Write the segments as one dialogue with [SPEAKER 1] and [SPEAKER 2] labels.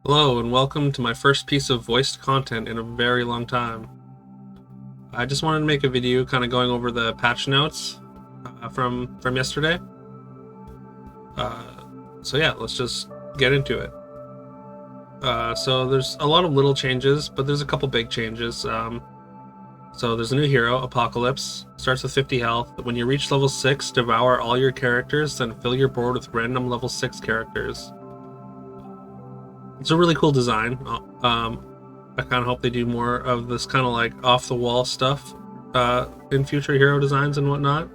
[SPEAKER 1] Hello and welcome to my first piece of voiced content in a very long time. I just wanted to make a video kind of going over the patch notes from yesterday. So yeah, let's just get into it. So there's a lot of little changes, but there's a couple big changes. So there's a new hero, Apocalypse. Starts with 50 health. When you reach level 6, devour all your characters, then fill your board with random level 6 characters. It's a really cool design. I kind of hope they do more of this kind of like off-the-wall stuff in future hero designs and whatnot,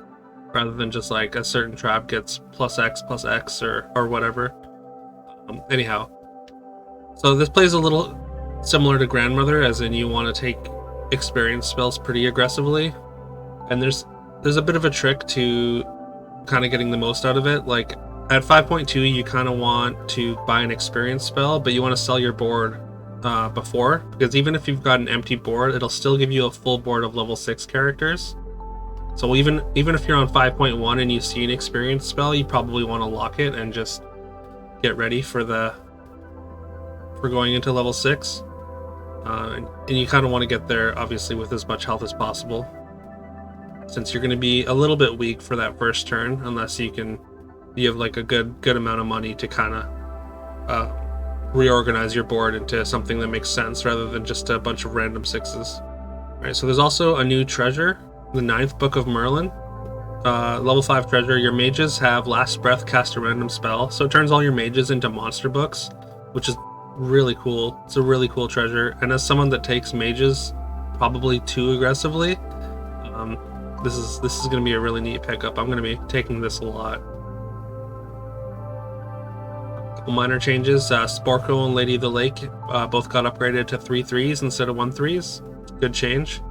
[SPEAKER 1] rather than just like a certain trap gets plus X or whatever. Anyhow, so this plays a little similar to Grandmother, as in you want to take experience spells pretty aggressively, and there's a bit of a trick to kind of getting the most out of it. Like at 5.2, you kind of want to buy an experience spell, but you want to sell your board before, because even if you've got an empty board, it'll still give you a full board of level 6 characters. So even if you're on 5.1 and you see an experience spell, you probably want to lock it and just get ready for going into level 6. And you kind of want to get there, obviously, with as much health as possible, since you're going to be a little bit weak for that first turn, unless you have like a good amount of money to kind of reorganize your board into something that makes sense rather than just a bunch of random 6s. All right, so there's also a new treasure, the 9th Book of Merlin. Level 5 treasure. Your mages have last breath cast a random spell, so it turns all your mages into monster books, which is really cool. It's a really cool treasure, and as someone that takes mages probably too aggressively, this is going to be a really neat pickup. I'm going to be taking this a lot. Couple minor changes. Sporko and Lady of the Lake both got upgraded to 3/3s instead of 1/3s. Good change.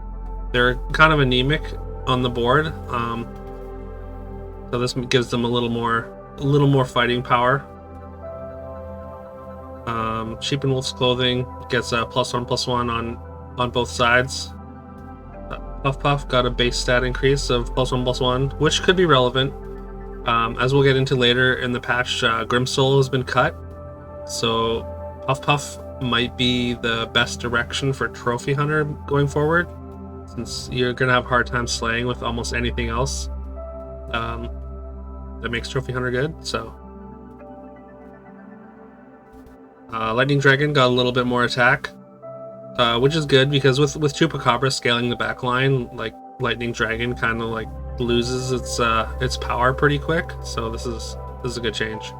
[SPEAKER 1] They're kind of anemic on the board, so this gives them a little more fighting power. Sheep and Wolf's Clothing gets a +1/+1 on both sides. Puff Puff got a base stat increase of +1/+1, which could be relevant. As we'll get into later in the patch, Grimsoul has been cut, so Puff Puff might be the best direction for Trophy Hunter going forward, since you're going to have a hard time slaying with almost anything else that makes Trophy Hunter good. So Lightning Dragon got a little bit more attack, which is good, because with Chupacabra scaling the backline, like Lightning Dragon kind of like loses its power pretty quick, so this is a good change.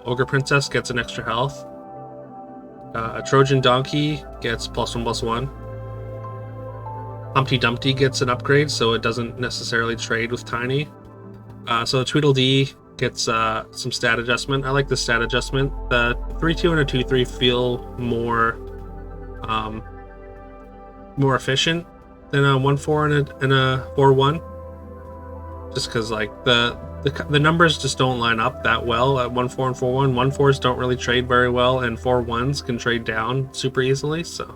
[SPEAKER 1] Ogre Princess gets an extra health. Trojan Donkey gets +1/+1. Humpty Dumpty gets an upgrade, so it doesn't necessarily trade with Tiny. So Tweedledee gets some stat adjustment. I like the stat adjustment. The 3/2 and a 2/3 feel more efficient than a 1/4 and a 4/1. Just because like the numbers just don't line up that well at 1/4 and 4/1. 1/4s don't really trade very well, and 4/1s can trade down super easily. So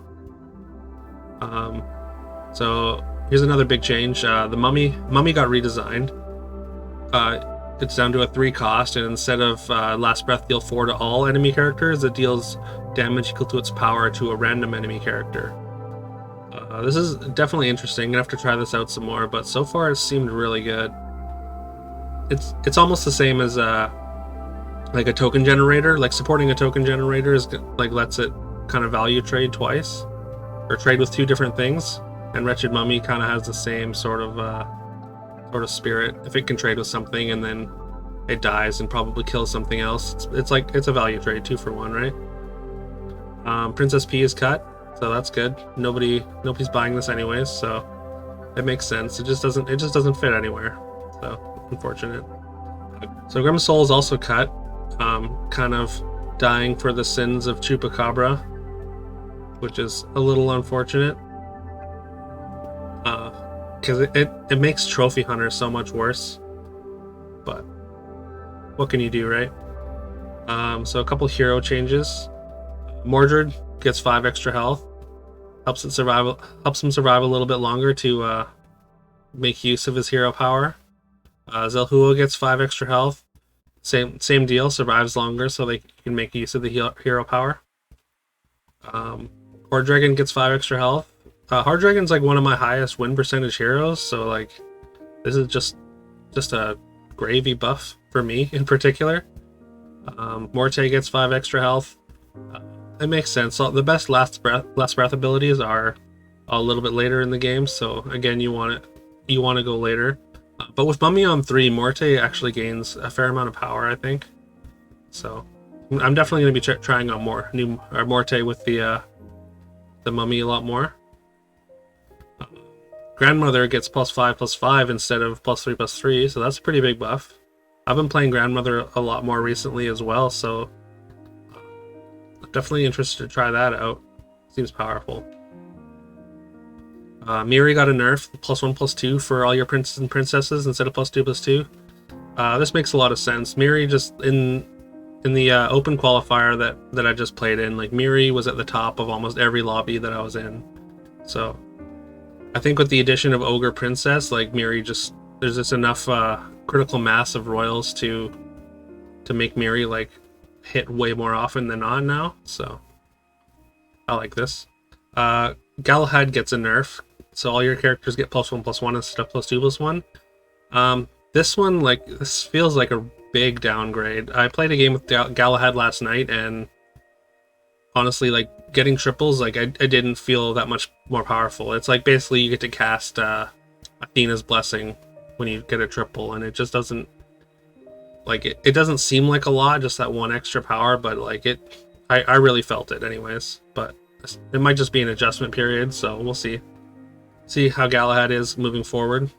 [SPEAKER 1] here's another big change. The mummy got redesigned. It's down to a 3 cost, and instead of last breath deal 4 to all enemy characters, it deals damage equal to its power to a random enemy character. This is definitely interesting. I'm gonna have to try this out some more, but so far it seemed really good. It's almost the same as like a token generator. Like supporting a token generator is like lets it kind of value trade twice, or trade with 2 different things. And Wretched Mummy kind of has the same sort of spirit. If it can trade with something and then it dies and probably kills something else, it's a value trade, 2 for 1, right? Princess P is cut, so that's good. Nobody's buying this anyways, so it makes sense. It just doesn't fit anywhere, so unfortunate. So Grimsoul is also cut, kind of dying for the sins of Chupacabra, which is a little unfortunate, because it makes Trophy Hunter so much worse, but what can you do, right? So a couple hero changes. Mordred gets 5 extra health, helps him survive a little bit longer to make use of his hero power. Zelhua gets 5 extra health, same deal, survives longer so they can make use of the hero power. Horde Dragon gets 5 extra health. Horde Dragon's like one of my highest win percentage heroes, so like this is just a gravy buff for me in particular. Morte gets 5 extra health. It makes sense. So the best last breath abilities are a little bit later in the game, so again you want to go later. But with Mummy on 3, Morte actually gains a fair amount of power, I think. So I'm definitely going to be trying out Morte with the Mummy a lot more. Grandmother gets +5/+5 instead of +3/+3, so that's a pretty big buff. I've been playing Grandmother a lot more recently as well, so definitely interested to try that out. Seems powerful. Miri got a nerf, +1/+2 for all your princes and princesses instead of +2/+2. This makes a lot of sense. Miri just in the open qualifier that I just played in, like Miri was at the top of almost every lobby that I was in. So I think with the addition of Ogre Princess, like Miri there's just enough critical mass of royals to make Miri like hit way more often than not now. So I like this. Galahad gets a nerf, so all your characters get +1/+1 instead of +2/+1. This one, like, this feels like a big downgrade. I played a game with Galahad last night, and honestly, like, getting triples, like, I didn't feel that much more powerful. It's like, basically, you get to cast Athena's Blessing when you get a triple, and it just doesn't, like, it doesn't seem like a lot, just that one extra power, but, like, I really felt it anyways. But it might just be an adjustment period, so we'll see how Galahad is moving forward.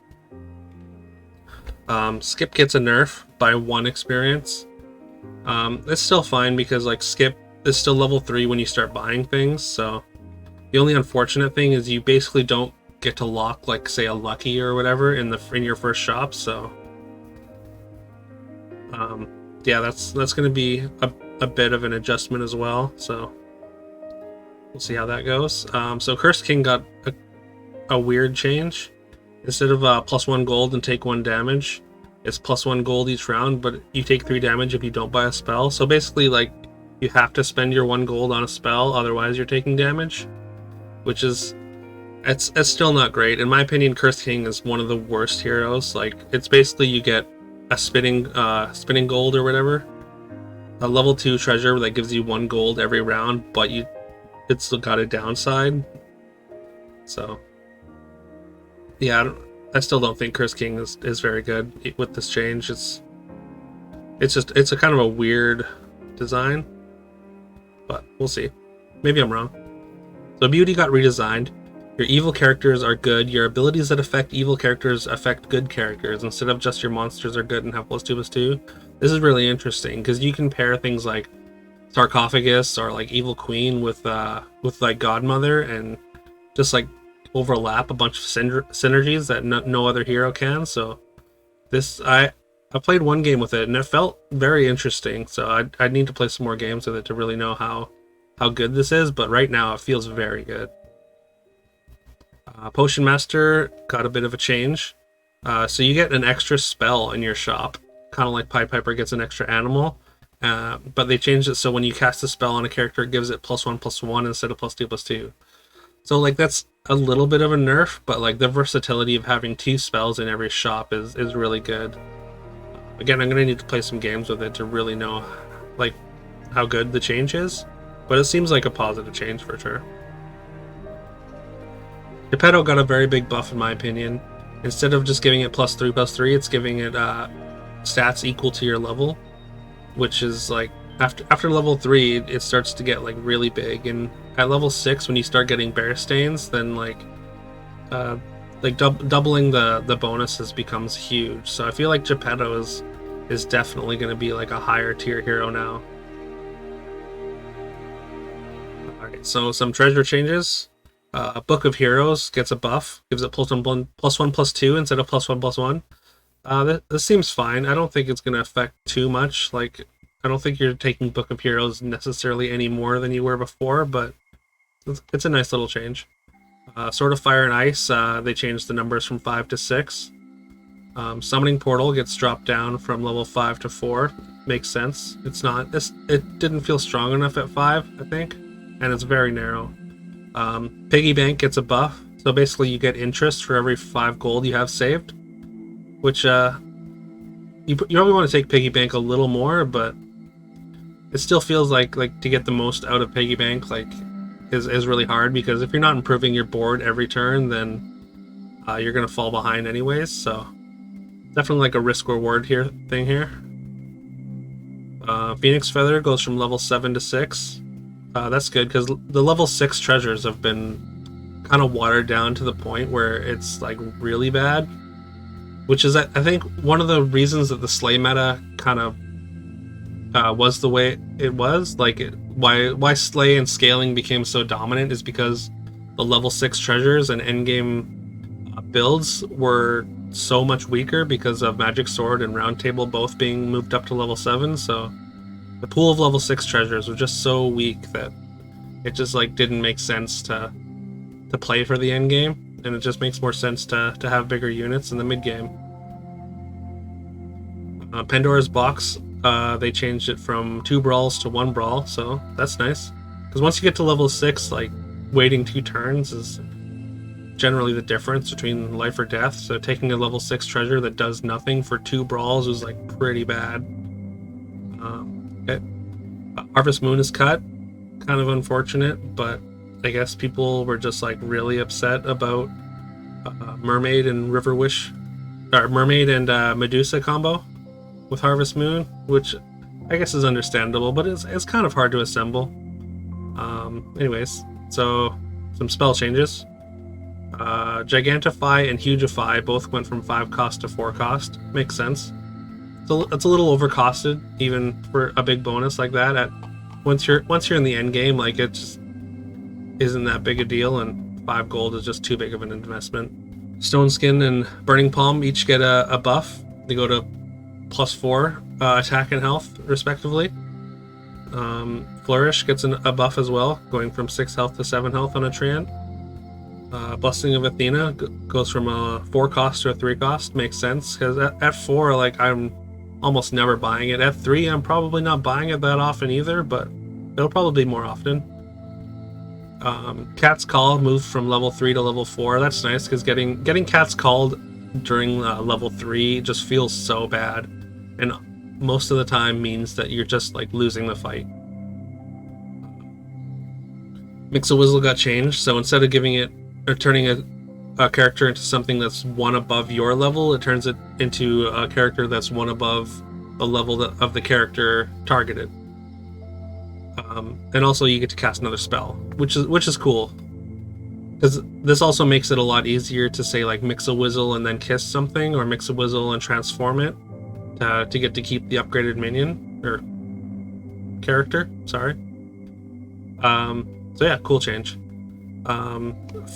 [SPEAKER 1] Skip gets a nerf by 1 experience. It's still fine because like Skip is still level 3 when you start buying things, so the only unfortunate thing is you basically don't get to lock, like, say, a Lucky or whatever in your first shop, so yeah, that's going to be a bit of an adjustment as well, so we'll see how that goes. So Cursed King got a weird change. Instead of +1 gold and take 1 damage, it's +1 gold each round, but you take 3 damage if you don't buy a spell. So basically, like, you have to spend your 1 gold on a spell, otherwise you're taking damage, which is it's still not great. In my opinion, Cursed King is one of the worst heroes. Like, it's basically you get a spinning gold or whatever, a level 2 treasure that gives you 1 gold every round, but it's still got a downside. So yeah, I still don't think Cursed King is very good with this change. It's a kind of a weird design, but we'll see. Maybe I'm wrong. So Beauty got redesigned. Your evil characters are good. Your abilities that affect evil characters affect good characters instead of just your monsters are good and have +2/+2. This is really interesting because you can pair things like Sarcophagus or like Evil Queen with like Godmother and just like overlap a bunch of synergies that no other hero can. So this, I played 1 game with it and it felt very interesting, so I need to play some more games with it to really know how good this is, but right now it feels very good. Potion Master got a bit of a change, so you get an extra spell in your shop, kind of like Pied Piper gets an extra animal, but they changed it so when you cast a spell on a character it gives it +1/+1 instead of +2/+2. So like that's a little bit of a nerf, but like the versatility of having 2 spells in every shop is really good. Again, I'm gonna need to play some games with it to really know like how good the change is, but it seems like a positive change for sure. Geppetto got a very big buff in my opinion. Instead of just giving it +3/+3, it's giving it stats equal to your level, which is like after level 3 it starts to get like really big, and at level 6 when you start getting bear stains, then like doubling the bonuses becomes huge. So I feel like Geppetto is definitely going to be like a higher tier hero now. Alright, so some treasure changes. Book of Heroes gets a buff, gives it +1/+2 instead of +1/+1. This seems fine. I don't think it's going to affect too much. Like, I don't think you're taking Book of Heroes necessarily any more than you were before, but it's a nice little change. Sword of Fire and Ice, they changed the numbers from 5 to 6. Summoning Portal gets dropped down from level 5 to 4. Makes sense. It didn't feel strong enough at 5, I think. and it's very narrow. Piggy bank gets a buff, so basically you get interest for every 5 gold you have saved, which you probably want to take piggy bank a little more, but it still feels like to get the most out of piggy bank is really hard, because if you're not improving your board every turn, then you're gonna fall behind anyways. So definitely like a risk reward thing here. Phoenix feather goes from level 7 to 6. That's good, because the level 6 treasures have been kind of watered down to the point where it's like really bad, which is I think one of the reasons that the slay meta kind of was the way it was. Why slay and scaling became so dominant is because the level 6 treasures and endgame builds were so much weaker because of Magic Sword and Round Table both being moved up to level 7. So the pool of level 6 treasures was just so weak that it just didn't make sense to play for the end game, and it just makes more sense to have bigger units in the mid game. Pandora's box, they changed it from 2 brawls to 1 brawl, so that's nice. Because once you get to level 6, waiting 2 turns is generally the difference between life or death. So taking a level 6 treasure that does nothing for 2 brawls was pretty bad. Okay. Harvest Moon is cut, kind of unfortunate, but I guess people were just really upset about Mermaid and Mermaid and Medusa combo with Harvest Moon, which I guess is understandable, but it's kind of hard to assemble. Anyways, so some spell changes. Gigantify and Hugify both went from 5 cost to 4 cost. Makes sense. It's a little overcosted, even for a big bonus like that. Once you're in the end game, it just isn't that big a deal, and 5 gold is just too big of an investment. Stone Skin and Burning Palm each get a buff. They go to +4 attack and health, respectively. Flourish gets a buff as well, going from 6 health to 7 health on a Treant. Blessing of Athena goes from a 4 cost to a 3 cost. Makes sense, because at 4, I'm almost never buying it. At 3, I'm probably not buying it that often either, but it'll probably be more often. Cat's Call moved from level 3 to level 4. That's nice, because getting Cat's Called during level 3 just feels so bad, and most of the time means that you're just losing the fight. Mix-a-Wizzle got changed, so instead of giving it or turning a character into something that's 1 above your level, it turns it into a character that's 1 above the level of the character targeted. And also you get to cast another spell, which is cool, because this also makes it a lot easier to say Mix-a-Wizzle and then kiss something, or Mix-a-Wizzle and transform it to get to keep the upgraded minion or character. Sorry. So yeah, cool change.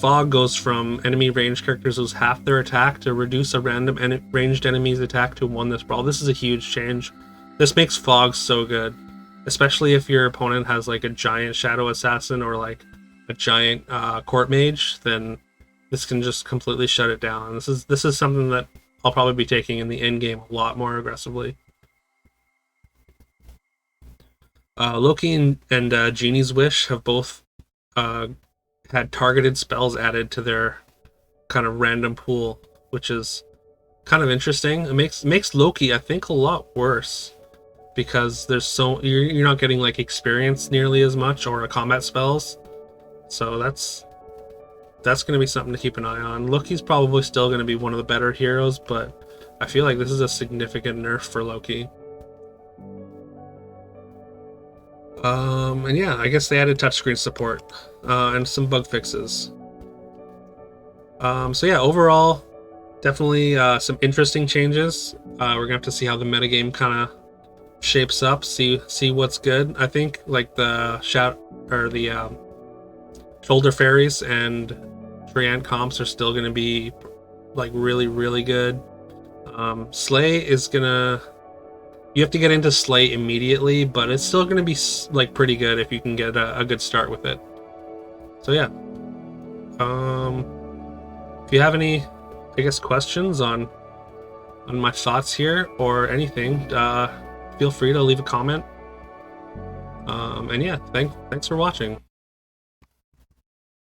[SPEAKER 1] Fog goes from enemy ranged characters lose half their attack to reduce a random ranged enemy's attack to 1 this brawl. This is a huge change. This makes Fog so good, especially if your opponent has a giant Shadow Assassin or a giant Court Mage. Then this can just completely shut it down. This is something that I'll probably be taking in the end game a lot more aggressively. Loki and Genie's Wish have both had targeted spells added to their kind of random pool, which is kind of interesting. It makes Loki, I think, a lot worse, because you're not getting experience nearly as much, or combat spells. So that's going to be something to keep an eye on. Loki's probably still going to be one of the better heroes, but I feel like this is a significant nerf for Loki. And yeah, I guess they added touchscreen support and some bug fixes. So yeah, overall, definitely some interesting changes. We're gonna have to see how the metagame kind of shapes up, see what's good. I think the shoulder fairies and Treant comps are still gonna be really good. Slay is gonna, you have to get into Slay immediately, but it's still gonna be pretty good if you can get a good start with it. So yeah, if you have any, I guess, questions on my thoughts here or anything, feel free to leave a comment. And yeah, thanks for watching.